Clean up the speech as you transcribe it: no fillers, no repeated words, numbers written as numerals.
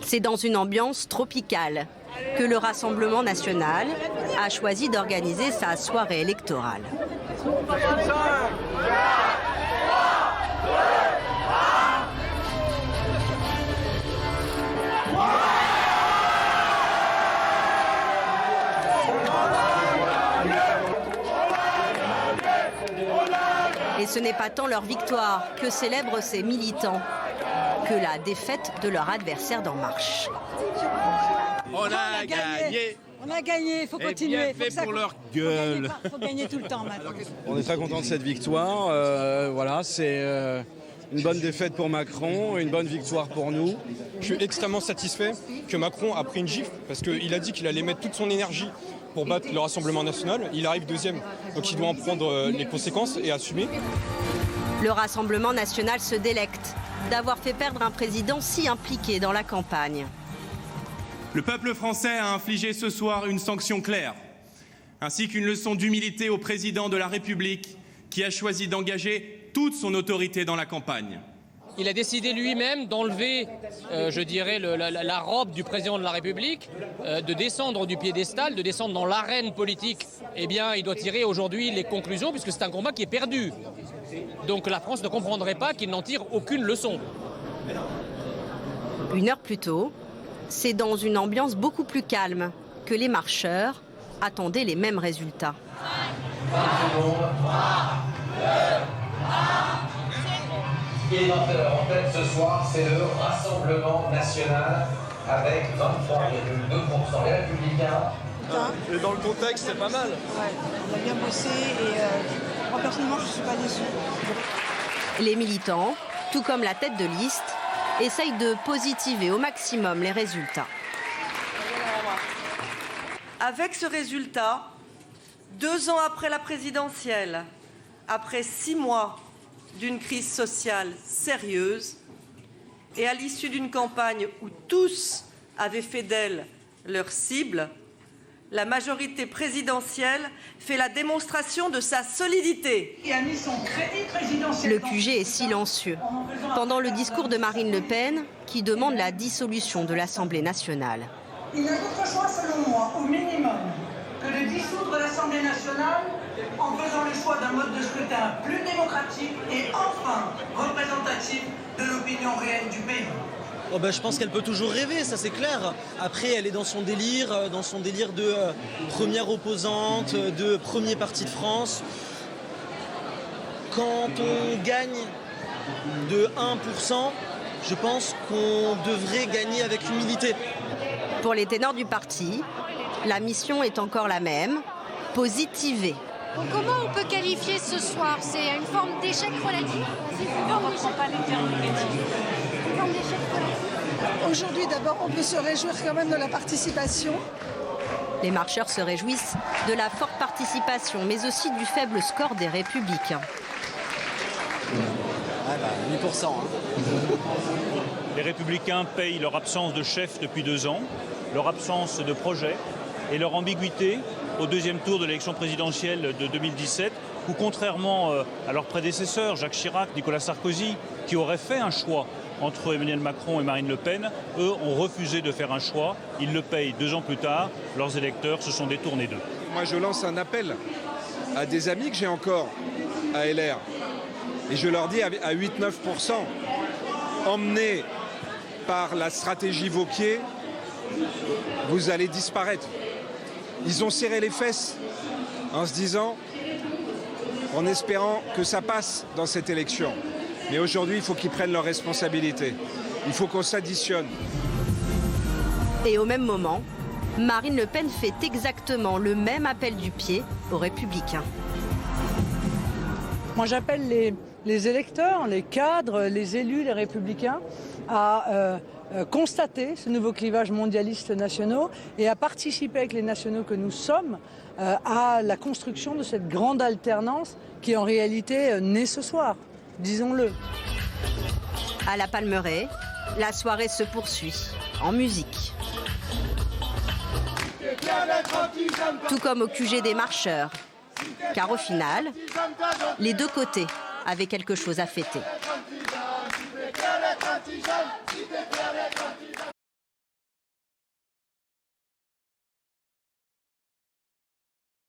C'est dans une ambiance tropicale que le Rassemblement national a choisi d'organiser sa soirée électorale. Et ce n'est pas tant leur victoire que célèbrent ces militants que la défaite de leur adversaire d'En Marche. On a gagné. On a gagné, il faut continuer. Bien fait pour leur gueule. Il faut gagner tout le temps maintenant. On est très content de cette victoire. Voilà, c'est une bonne défaite pour Macron, une bonne victoire pour nous. Je suis extrêmement satisfait que Macron a pris une gifle parce qu'il a dit qu'il allait mettre toute son énergie pour battre le Rassemblement national. Il arrive deuxième, donc il doit en prendre les conséquences et assumer. Le Rassemblement national se délecte d'avoir fait perdre un président si impliqué dans la campagne. Le peuple français a infligé ce soir une sanction claire, ainsi qu'une leçon d'humilité au président de la République qui a choisi d'engager toute son autorité dans la campagne. Il a décidé lui-même d'enlever, la robe du président de la République, de descendre du piédestal, de descendre dans l'arène politique. Eh bien, il doit tirer aujourd'hui les conclusions, puisque c'est un combat qui est perdu. Donc la France ne comprendrait pas qu'il n'en tire aucune leçon. Une heure plus tôt, c'est dans une ambiance beaucoup plus calme que les marcheurs attendaient les mêmes résultats. Et en tête ce soir, c'est le Rassemblement national avec 23,2%. Les Républicains. Et dans le contexte, c'est pas mal. Ouais, on a bien bossé et moi personnellement je ne suis pas déçue. Les militants, tout comme la tête de liste, essayent de positiver au maximum les résultats. Avec ce résultat, 2 ans après la présidentielle, après 6 mois d'une crise sociale sérieuse et à l'issue d'une campagne où tous avaient fait d'elle leur cible, la majorité présidentielle fait la démonstration de sa solidité. Le QG est silencieux pendant le discours de Marine Le Pen qui demande la dissolution de l'Assemblée nationale. Il n'y a d'autre choix, selon moi, au minimum, que de dissoudre l'Assemblée nationale en faisant le choix d'un mode de scrutin plus démocratique et enfin représentatif de l'opinion réelle du pays. Oh je pense qu'elle peut toujours rêver, ça c'est clair. Après, elle est dans son délire de première opposante, de premier parti de France. Quand on gagne de 1%, je pense qu'on devrait gagner avec humilité. Pour les ténors du parti, la mission est encore la même, positiver. Comment on peut qualifier ce soir? C'est une forme d'échec relatif? On ne reprend pas les termes négatifs. Une forme d'échec relatif. Aujourd'hui, d'abord, on peut se réjouir quand même de la participation. Les marcheurs se réjouissent de la forte participation, mais aussi du faible score des Républicains. 8%. Les Républicains payent leur absence de chef depuis 2 ans, leur absence de projet et leur ambiguïté au deuxième tour de l'élection présidentielle de 2017, où contrairement à leurs prédécesseurs, Jacques Chirac, Nicolas Sarkozy, qui auraient fait un choix entre Emmanuel Macron et Marine Le Pen, eux ont refusé de faire un choix. Ils le payent 2 ans plus tard. Leurs électeurs se sont détournés d'eux. Moi, je lance un appel à des amis que j'ai encore à LR. Et je leur dis à 8-9%, emmenés par la stratégie Wauquiez, vous allez disparaître. Ils ont serré les fesses en se disant, en espérant que ça passe dans cette élection. Mais aujourd'hui, il faut qu'ils prennent leurs responsabilités. Il faut qu'on s'additionne. Et au même moment, Marine Le Pen fait exactement le même appel du pied aux Républicains. Moi, j'appelle les électeurs, les cadres, les élus, les Républicains à constater ce nouveau clivage mondialiste nationaux et à participer avec les nationaux que nous sommes à la construction de cette grande alternance qui en réalité naît ce soir, disons-le. À la Palmeraie, la soirée se poursuit en musique. Tout comme au QG des marcheurs, car au final, les deux côtés avaient quelque chose à fêter.